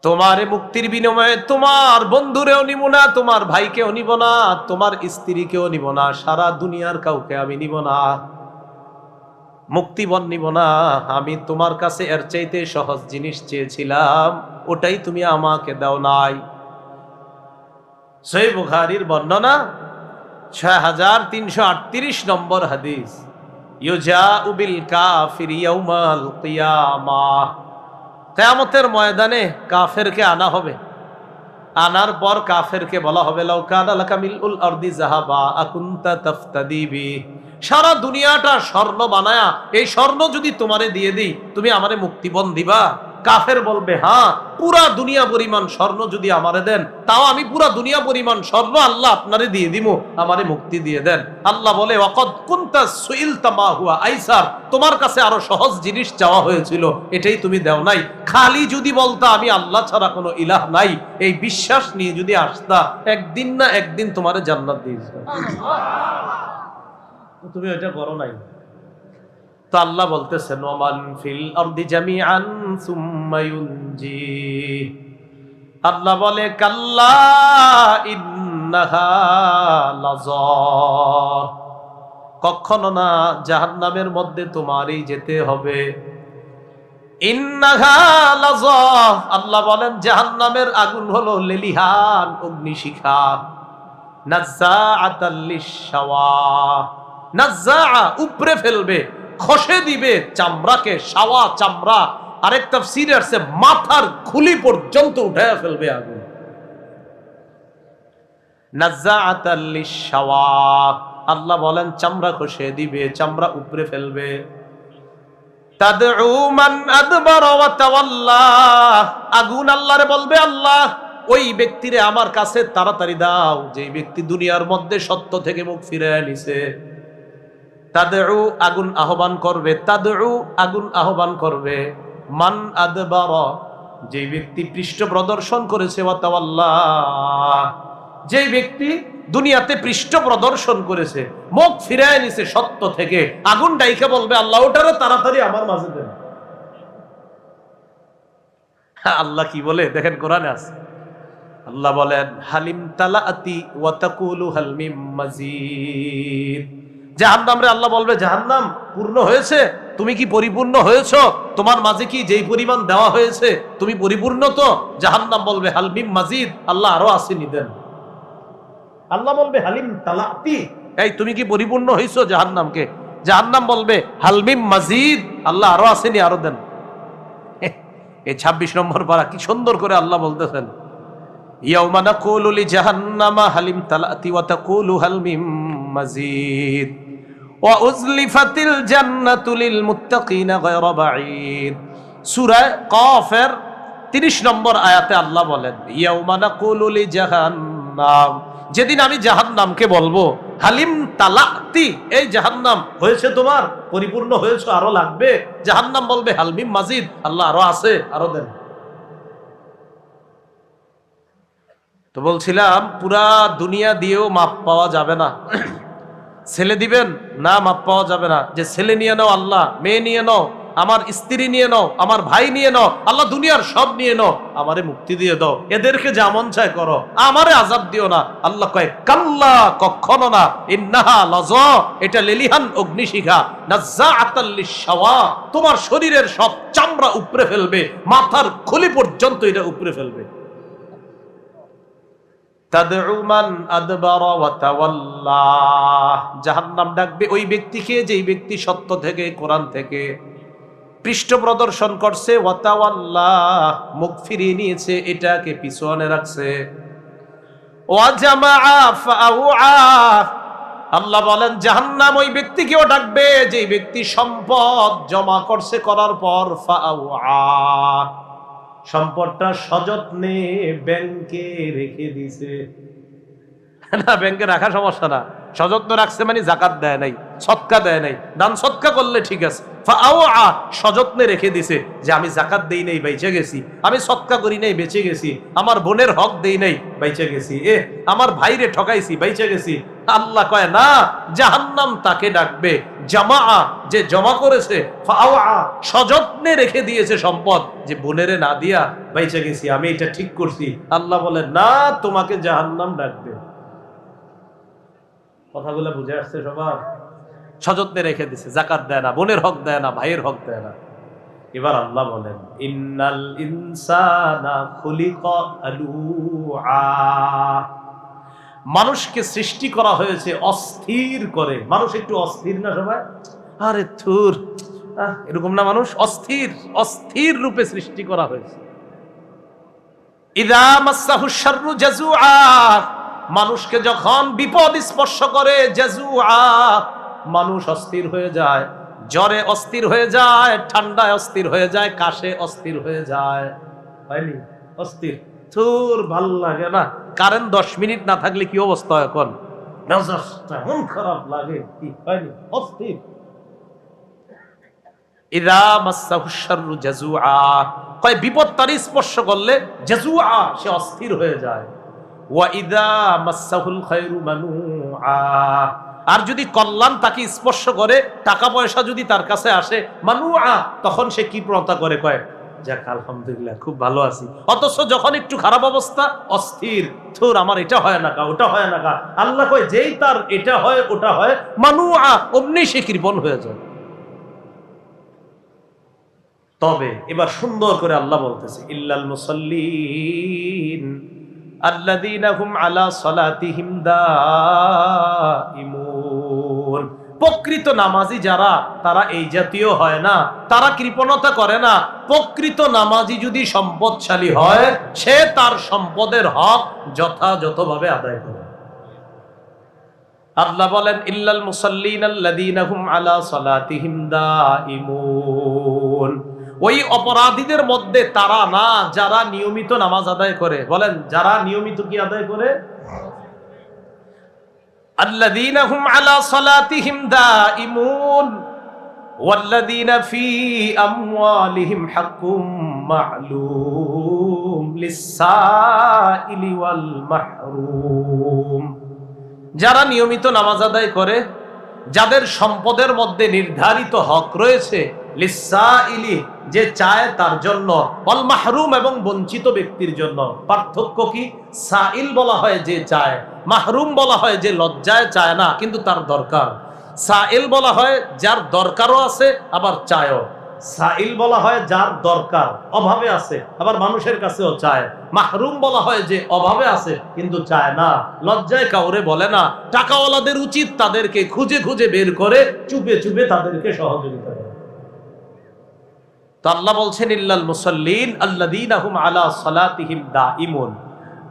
তোমারে মুক্তির বিনিময়ে তোমার বন্ধুরেও নিব না, তোমার ভাইকেও নিব না, তোমার স্ত্রীকেও নিব না, সারা দুনিয়ার কাউকে আমি নিব না, মুক্তিবন নিব না। আমি তোমার কাছে এর চাইতে সহজ জিনিস চেয়েছিলাম, ওটাই তুমি আমাকে দাও নাই। সহিহ বুখারীর বর্ণনা 6338 নম্বর হাদিস। ইউজাউ বিল কাফির ইয়াউমাল কিয়ামাহ, কিয়ামতের ময়দানে কাফেরকে আনা হবে। আনার পর কাফেরকে বলা হবে লাউ কানা লাকা মিলউল আরদি যাহাবা আকুনতা তাফতাদি বি, সারা দুনিয়াটা স্বর্ণ বানায়া এই স্বর্ণ যদি তোমারে দিয়ে দিই, তুমি আমারে মুক্তিপণ দিবা? কাফের বলবে হ্যাঁ, পুরা দুনিয়া পরিমাণ স্বর্ণ যদি আমারে দেন, তাও আমি পুরা দুনিয়া পরিমাণ স্বর্ণ আল্লাহ আপনারে দিয়ে দিব, আমারে মুক্তি দিয়ে দেন। আল্লাহ বলে ওয়াকাদ কুনতা সুইলতা মা হুয়া আইসার, তোমার কাছে আরো সহজ জিনিস চাওয়া হয়েছিল, এটাই তুমি দাও নাই। খালি যদি বলতা আমি আল্লাহ ছাড়া কোনো ইলাহ নাই, এই বিশ্বাস নিয়ে যদি আসতা, একদিন না একদিন তোমারে জান্নাত দিয়েছে। তুমি এটা করো নাই। তো আল্লাহ বলতেছেন ওমান ফিল আরদি জামিআন সুম্মা ইউনজি, আল্লাহ বলে কাল্লা ইন্নাহা লাযা, কখনো না, জাহান্নামের মধ্যে তোমারই যেতে হবে। ইন্নাহা লাযা, আল্লাহ বলেন জাহান্নামের আগুন হলো লেলিহান অগ্নিশিখা। নাজ্জাআতাল লিশশাওয়া, নাজ্জাআ উপরে ফেলবে, খসে দিবে চামড়াকে, শাওয়া চামড়া। আরেক তাফসীরে আছে মাথার খুলি পর্যন্ত উঠায় ফেলবে আগুন। নাজ্জাআতাল লিশশাওয়া, আল্লাহ বলেন চামড়া খসে দিবে, চামড়া উপরে ফেলবে। তাদউ মান আদবারা ওয়া তাওয়াল্লা, আগুন আল্লাহরে বলবে আল্লাহ ওই ব্যক্তিরে আমার কাছে তাড়াতাড়ি দাও, যেই ব্যক্তি দুনিয়ার মধ্যে সত্য থেকে মুখ ফিরিয়ে নিছে। তাদউ, আগুন আহ্বান করবে, তাদউ, আগুন আহ্বান করবে। মান আদবারা, যেই ব্যক্তি পৃষ্ঠ প্রদর্শন করেছে, ওয়া তাওয়াল্লা, যেই ব্যক্তি দুনিয়াতে পৃষ্ঠ প্রদর্শন করেছে, মুখ ফিরিয়ে নিছে সত্য থেকে, আগুন ডাইকে বলবে আল্লাহ ওটারে তাড়াতাড়ি আমার মাঝে দেন। আল্লাহ কি বলে দেখেন, কোরআনে আছে। আল্লাহ বলেন হালিম তালাতি ওয়া তাকুলু হাল মিম মাজিদ, জাহান্নামরে আল্লাহ বলবে জাহান্নাম পূর্ণ হয়েছে, তুমি কি পরিপূর্ণ হয়েছো? তোমার মাঝে কি যেই পরিমাণ দেওয়া হয়েছে তুমি পরিপূর্ণ তো? জাহান্নাম বলবে হাল মিম মাজিদ, আল্লাহ আরো আসেনি দেন। আল্লাহ বলবে হালিম তালাতি, এই তুমি কি পরিপূর্ণ হয়েছো জাহান্নামকে? জাহান্নাম বলবে হাল মিম মাজিদ, আল্লাহ আরো আসেনি, আরো দেন। এই 26 নম্বর পারা কি সুন্দর করে আল্লাহ বলতেছেন ইয়াউমা নাকুলু লিজাহান্নামা হালিম তালাতি ওয়া তাকুলু হাল মিম মাজিদ ওয়া উজলিফাতিল জান্নাতু লিল মুত্তাকিনা গায়রা বাঈদ। সূরা কাফের 30 নম্বর আয়াতে আল্লাহ বলেন ইয়াউমা নাকুলু লিজাহান্নাম, যেদিন আমি জাহান্নামকে বলবো হালিম তালাতি, এই জাহান্নাম হয়েছে তোমার, পরিপূর্ণ হয়েছে, আরো লাগবে? জাহান্নাম বলবে হাল মিম মাজিদ, আল্লাহ আরো আছে, আরো দেন। তো বলছিলাম পুরা দুনিয়া দিয়েও মাপ পাওয়া যাবে না। ছেলে দিবেন না, মাপ পাওয়া যাবে না। যে ছেলে নিয়ে নাও আল্লাহ, মেয়ে নিয়ে নাও, আমার স্ত্রী নিয়ে নাও, আমার ভাই নিয়ে নাও, আল্লাহ দুনিয়ার সব নিয়ে নাও, আমারে মুক্তি দিয়ে দাও, এদেরকে যেমন চায় করো, আমারে আযাব দিও না। আল্লাহ কয় কাল্লা, কখনো না, ইন্নাহা লাযা, এটা লেলিহান অগ্নিশিখা, নাজ্জাআতাল লিশশাওয়া, তোমার শরীরের সব চামড়া উপরে ফেলবে, মাথার খুলি পর্যন্ত এটা উপরে ফেলবে। তাদউ মান আদবারা ওয়া তাওয়াল্লা, জাহান্নাম ডাকবে ওই ব্যক্তিকে যেই ব্যক্তি সত্য থেকে, কোরআন থেকে পৃষ্ঠ প্রদর্শন করছে, ওয়া তাওয়াল্লা, মুখ ফিরিয়ে নিয়েছে, এটাকে পিছনে রাখছে। ওয়া জামাআ ফাআউআ, আল্লাহ বলেন জাহান্নাম ওই ব্যক্তিকেও ডাকবে যেই ব্যক্তি সম্পদ জমা করছে, করার পর ফাআউআ, সম্পদটা সযত্নে ব্যাংকে রেখে দিছে। না, ব্যাংকে রাখা সমস্যা না, সযত্ন রাখছে মানে যাকাত দেয় নাই, সদকা দেয় নাই, দান সদকা করলে ঠিক আছে। ফাআউআ, সযত্নে রেখে দিছে, যে আমি যাকাত দেই নাই, বেঁচে গেছি, আমি সদকা করি নাই, বেঁচে গেছি, আমার বোনের হক দেই নাই, বেঁচে গেছি, আমার ভাইরে ঠকাইছি, বেঁচে গেছি। আল্লাহ কয় না, জাহান্নাম তাকে ডাকবে জামা, যে জমা করেছে, সযত্নে রেখে দিয়েছে সম্পদ, যে বোনেরে না দিয়া বাইচে গেছি, আমি এটা ঠিক করছি, আল্লাহ বলে না, তোমাকে জাহান্নাম ডাকবে। কথাগুলো বুঝে আসছে সবার? সযত্নে রেখে দিছে, যাকাত দেয় না, বোনের হক দেয় না, ভাইয়ের হক দেয় না। এবার আল্লাহ বলেন ইন্নাল ইনসানা খুলিকা হালুআ, মানুষকে সৃষ্টি করা হয়েছে অস্থির করে। মানুষ একটু অস্থির না সবাই? আরে থুর, এরকম না, মানুষ অস্থির, অস্থির রূপে সৃষ্টি করা হয়েছে। ইযা মাসসাহুশ শাররু জাযুআ, মানুষকে যখন বিপদ স্পর্শ করে, জাযুআ, মানুষ অস্থির হয়ে যায়, জ্বরে অস্থির হয়ে যায়, ঠান্ডায় অস্থির হয়ে যায়, কাশে অস্থির হয়ে যায়। হয়নি? অস্থির, থুর, ভাল লাগে না। কারেন্ট 10 মিনিট না থাকলে কি অবস্থা এখন? মন খারাপ লাগে, কি হয়নি? অস্থির। ইযা মাসসাহুশ শাররু জাযুআ, কয় বিপদ তার স্পর্শ করলে জাযুআ, সে অস্থির হয়ে যায়। ওয়া ইযা মাসসাহুল খায়রু মানুআ, আর যদি কল্যাণ তাকে স্পর্শ করে, টাকা পয়সা যদি তার কাছে আসে, মানুআ, তখন সে কি প্রণতা করে, কয় যাক আলহামদুলিল্লাহ খুব ভালো আছি। অথচ যখন একটু খারাপ অবস্থা, অস্থির, থুর, আমার এটা হয় না কা, ওটা হয় না কা। আল্লাহ কয় যেই তার এটা হয় ওটা হয়, মানুআ, অমনি সে কৃপণ হয়ে যায়। তবে এবার সুন্দর করে আল্লাহ বলতেছে ইল্লাল মুসাল্লিন আল্লাযীনা হুম আলা সালাতিহিম দাঈমুন, প্রকৃত নামাজি যারা, তারা এই জাতীয় হয় না, তারা কৃপণতা করে না। প্রকৃত নামাজি যদি সম্পদশালী হয়, সে তার সম্পদের হক যথাযথভাবে আদায় করে। আল্লাহ বলেন ইল্লাল মুসাল্লিন আল্লাযীনা হুম আলা সালাতিহিম দাঈমুন, ওই অপরাধীদের মধ্যে তারা না যারা নিয়মিত নামাজ আদায় করে। বলেন যারা নিয়মিত কি আদায় করে? আল্লাযীনা হুম আলা সালাতিহিম দাঈমুন ওয়াল্লাযীনা ফী আমওয়ালিহিম হাক্কুম মা'লুম লিস-সাইলি ওয়াল মাহরুম, যারা নিয়মিত নামাজ আদায় করে, যাদের সম্পদের মধ্যে নির্ধারিত হক রয়েছে, লিস-সাইলি, যে চায় তার জন্য, ওয়াল মাহরুম, এবং বঞ্চিত ব্যক্তির জন্য। পার্থক্য কি? সাইল বলা হয় যে চায়, মাহরুম বলা হয় যে লজ্জায় চায় না কিন্তু তার দরকার। সাইল বলা হয় যার দরকারও আছে আবার চায়ও। সাইল বলা হয় যার দরকার, অভাবে আছে, আবার মানুষের কাছেও চায়। মাহরুম বলা হয় যে অভাবে আছে কিন্তু চায় না, লজ্জায় কাউরে বলে না। টাকাওয়ালাদের উচিত তাদেরকে খুঁজে খুঁজে বের করে চুপে চুপে তাদেরকে সহযোগিতা করে। তো আল্লাহ বলছেন ইল্লাল মুসাল্লিন আল্লাযীনা হুম আলা সালাতিহিম দাঈমুন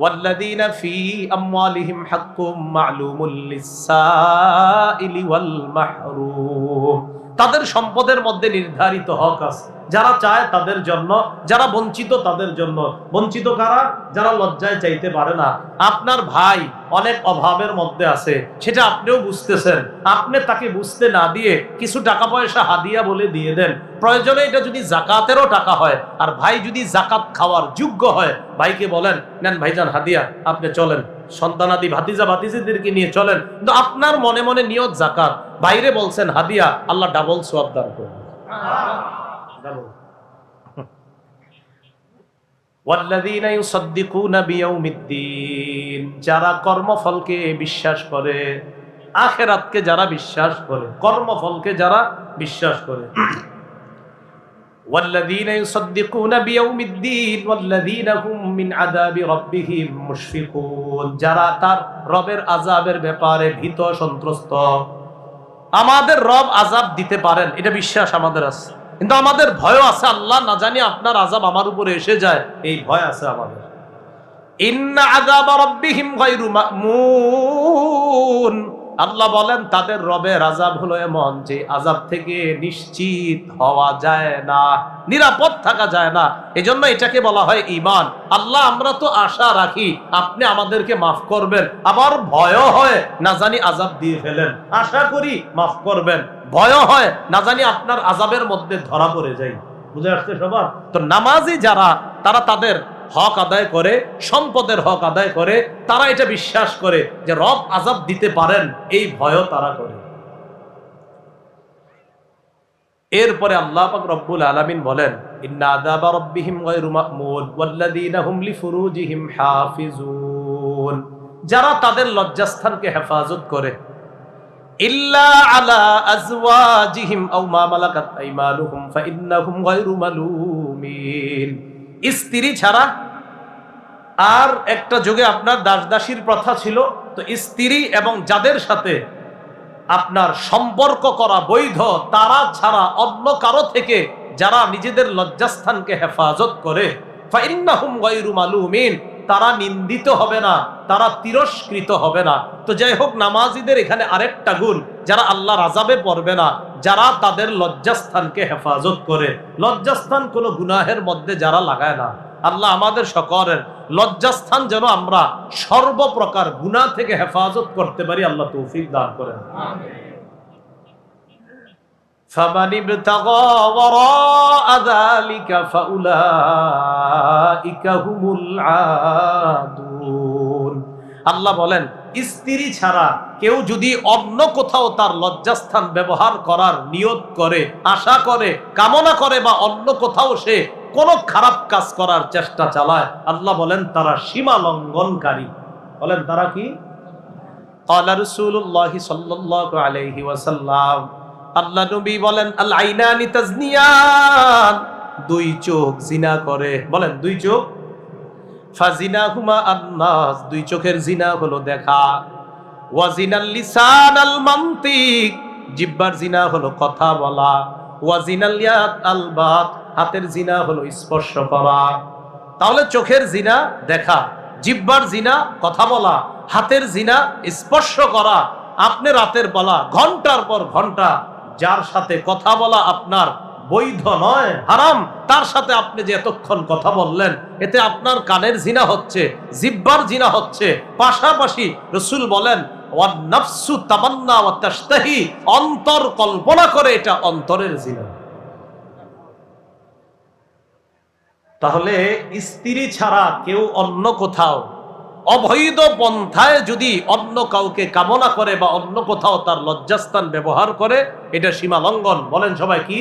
ওয়াল্লাযীনা ফী আমওয়ালিহিম হাক্কুম মা'লুমুল লিস-সাইলি ওয়াল মাহরুম, তাদের সম্পদের মধ্যে নির্ধারিত হক আছে, যারা চায় তাদের জন্য, যারা বঞ্চিত তাদের জন্য। বঞ্চিত কারা? যারা লজ্জায় চাইতে পারে না। আপনার ভাই অনেক অভাবের মধ্যে আছে, সেটা আপনিও বুঝতেছেন, আপনি তাকে বুঝতে না দিয়ে কিছু টাকা পয়সা হাদিয়া বলে দিয়ে দেন। প্রয়োজনে এটা যদি জাকাতেরও টাকা হয়, আর ভাই যদি জাকাত খাওয়ার যোগ্য হয়, ভাইকে বলেন নেন ভাইজান হাদিয়া, আপনি চলেন, সন্তানাদি ভাতিজা ভাতিজিদেরকে নিয়ে চলেন, কিন্তু আপনার মনে মনে নিয়ত জাকাত, বাইরে বলছেন হাদিয়া, আল্লাহ ডাবল সওয়াব দান করবেন। ওয়াল্লাযীনা ইউসাদ্দিকুনা বিয়াউমিদ্দিন, যারা কর্মফলকে বিশ্বাস করে, আখিরাতকে যারা বিশ্বাস করে, কর্মফলকে যারা বিশ্বাস করে। ওয়াল্লাযীনা ইউসাদ্দিকুনা বিয়াউমিদ্দিন ওয়াল্লাযীনা হুম মিন আযাবি রাব্বিহিম মুশফিকুন, যারা তার রবের আযাবের ব্যাপারে ভীত সন্ত্রস্ত। আমাদের রব আযাব দিতে পারেন, এটা বিশ্বাস আমাদের আছে, কিন্তু আমাদের ভয় আছে, আল্লাহ না জানি আপনার আযাব আমার উপরে এসে যায়, এই ভয় আছে আমাদের। ইন্না আযাবা রাব্বিহিম গায়রু মা'মুন, আল্লাহ বলেন তাদের রবের আযাব হলো এমন যে আযাব থেকে নিশ্চিত হওয়া যায় না, নিরাপদ থাকা যায় না। এজন্য এটাকে বলা হয় ঈমান। আল্লাহ আমরা তো আশা রাখি আপনি আমাদেরকে মাফ করবেন, আবার ভয় হয় না জানি আযাব দিয়ে ফেলেন, আশা করি মাফ করবেন, ভয় হয় না জানি আপনার আযাবের মধ্যে ধরা পড়ে যাই। বুঝে আসছে সবার? তো নামাজি যারা, তারা তাদের হক আদায় করে, সম্পদের হক আদায় করে, তারা এটা বিশ্বাস করে যে রব আযাব দিতে পারেন, এই ভয়ও তারা করে। এরপরে আল্লাহ পাক রব্বুল আলামিন বলেন, ইন্না আযাবা রাব্বিহিম গায়রু মা'মুন ওয়াল্লাযীনা হুম লিফুরুজিহিম হাফিজুন, যারা তাদের লজ্জাস্থানকে হেফাজত করে, ইল্লা আলা আজওয়াজিহিম আও মা মালাকাত আইমানুহুম ফাইন্নাহুম গায়রু মালুমিন, স্ত্রী ছাড়া, আর একটা যুগে আপনার দাসদাসীর প্রথা ছিল, তো স্ত্রী এবং যাদের সাথে আপনার সম্পর্ক করা বৈধ তারা ছাড়া অন্য কারো থেকে যারা নিজেদের লজ্জাস্থানকে হেফাজত করে, ফাইন্নাহুম গায়রু মালুমিন, তারা নিন্দিত হবে না, তারা তিরস্কৃত হবে না। তো যাই হোক, নামাজীদের এখানে আরেকটা গুণ, যারা আল্লাহর আযাবে পড়বে না, যারা তাদের লজ্জাস্থানকে হেফাজত করে। লজ্জাস্থান কোনো গুনাহের মধ্যে যারা লাগায় না, আল্লাহ আমাদের সকলের লজ্জাস্থান যেন আমরা সর্বপ্রকার গুনাহ থেকে হেফাজত করতে পারি, আল্লাহ তৌফিক দান করেন। ফামান ইবতাগা ওয়ারাআ যালিকা ফাউলাইকা হুমুল আদুন। আল্লাহ বলেন, স্ত্রী ছাড়া কেউ যদি অন্য কোথাও তার লজ্জাস্থান ব্যবহার করার নিয়ত করে, আশা করে, কামনা করে, বা অন্য কোথাও সে কোন খারাপ কাজ করার চেষ্টা চালায়, আল্লাহ বলেন তারা সীমা লঙ্ঘনকারী। বলেন তারা কি? ক্বালা রাসূলুল্লাহ সাল্লাল্লাহু আলাইহি ওয়াসাল্লাম, আল্লাহ নবী বলেন, আল আইনানি তাজনিয়ান, দুই চোখ জিনা করে। বলেন দুই চোখ, ফাজিনাহুমা আন-নাস, দুই চোখের জিনা হলো দেখা, ওয়া জিনাল লিসান আল মানতিক, জিহ্বার জিনা হলো কথা বলা, ওয়া জিনাল ইয়াদ আল বাত, হাতের জিনা হলো স্পর্শ করা। তাহলে চোখের জিনা দেখা, জিহ্বার জিনা কথা বলা, হাতের জিনা স্পর্শ করা। আপনি রাতের বেলা ঘন্টার পর ঘন্টা যার সাথে কথা বলা আপনার বৈধ নয়, হারাম, তার সাথে আপনি যে এতক্ষণ কথা বললেন, এতে আপনার কানের জিনা হচ্ছে, জিহ্বার জিনা হচ্ছে। পাশাপাশি রাসূল বলেন, ওয়ান নাফসু তামান্না ওয়া তাশতাহি, অন্তর কল্পনা করে, এটা অন্তরের জিনা। তাহলে স্ত্রী ছাড়া কেউ অন্য কোথাও অবৈধ পন্থায় যদি অন্য কাউকে কামনা করে বা অন্য কোথাও তার লজ্জাস্থান ব্যবহার করে, এটা সীমা লঙ্ঘন। বলেন সবাই কি?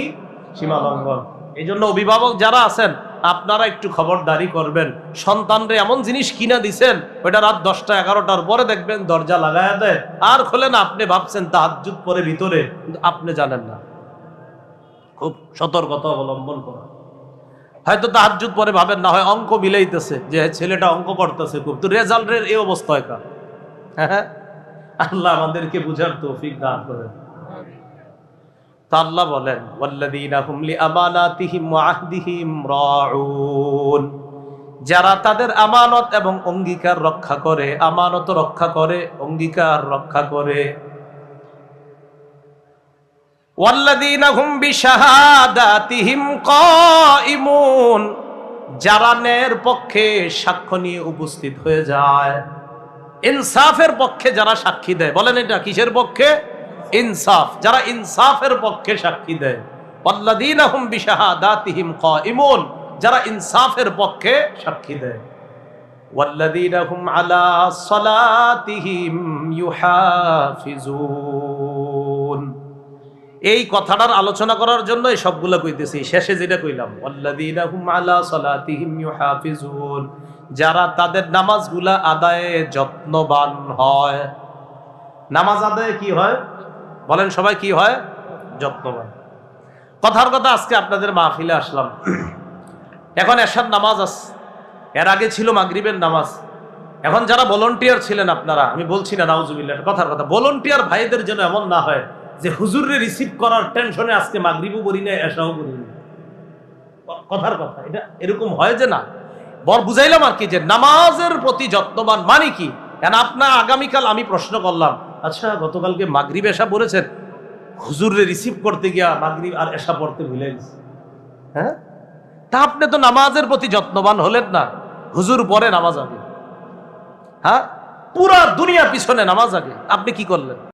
সীমা লঙ্ঘন। এই জন্য অভিভাবক যারা আছেন, আপনারা একটু খবরদারি করবেন। সন্তানরে এমন জিনিস কিনা দিছেন, ওইটা রাত 10টা 11টার পরে দেখবেন দরজা লাগায়া দেয়, আর খোলেন, আপনি ভাবছেন তাহাজ্জুদ পরে ভিতরে, আপনি জানেন না। খুব সতর্কতা অবলম্বন করা। হয়তো তাহাজ্জুদ পরে ভাবেন না হয় অঙ্ক মিলাইতেছে, যে ছেলেটা অঙ্ক করতেছে খুব, তো রেজাল্টের এই অবস্থা হয়। হ্যাঁ, আল্লাহ আমাদেরকে বুঝার তৌফিক দান করেন। তা আল্লাহ বলেন, ওয়াল্লাযীনা হুম লিআমানাতিহিম ওয়া আহদিহিম রাউন, যারা তাদের আমানত এবং অঙ্গীকার রক্ষা করে, আমানত রক্ষা করে, অঙ্গীকার রক্ষা করে। ওয়াল্লাযীনা হুম বিশাহাদাতিহিম কায়িমুন, যারা ন্যায়ের পক্ষে সাক্ষ্য নিয়ে উপস্থিত হয়ে যায়, ইনসাফের পক্ষে যারা সাক্ষী দেয়। বলেন এটা কিসের পক্ষে? ইনসাফ। যারা ইনসাফের পক্ষে সাক্ষী দেয়। ওয়াল্লাযীনা হুম বিশাহাদাতিহিম কায়িমুন, যারা ইনসাফের পক্ষে সাক্ষী দেয়। ওয়াল্লাযীনা হুম আলা সালাতিহিম ইউহাফিজুন। এই কথাটার আলোচনা করার জন্য এই সবগুলো কইতেছি। শেষে যেটা কইলাম, ওয়াল্লাযীনা হুম আলা সালাতিহিম ইউহাফিজুন, যারা তাদের নামাজগুলা আদায়ে যত্নবান হয়। নামাজ আদায়ে কি হয়? বলেন সবাই কি হয়? যত্নবান। কথার কথা, আজকে আপনাদের মাহফিলে আসলাম, এখন এশার নামাজ আছে, এর আগে ছিল মাগরিবের নামাজ। এখন যারা ভলান্টিয়ার ছিলেন আপনারা, আমি বলছি না নাউজুবিল্লাহ, কথার কথা, ভলান্টিয়ার ভাইদের জন্য এমন না হয় যে হুজুররে রিসিভ করার টেনশনে আজকে মাগরিবও বলি না, এশাও বলি না। কথার কথা, এটা এরকম হয় যে না, বর বুঝাইলাম আর কি, যে নামাজের প্রতি যত্নবান মানে কি। কেন আপনার আগামীকাল আমি প্রশ্ন করলাম, আচ্ছা গতকালকে মাগরিব এশা পড়েছেন, হুজুররে রিসিভ করতে গিয়া মাগরিব আর এশা পড়তে ভুলে গেছে। হ্যাঁ, তা আপনি তো নামাজের প্রতি যত্নবান হলেন না। হুজুর পরে নামাজ আগে, হ্যাঁ, পুরা দুনিয়া পিছনে নামাজ আগে, আপনি কি করলেন?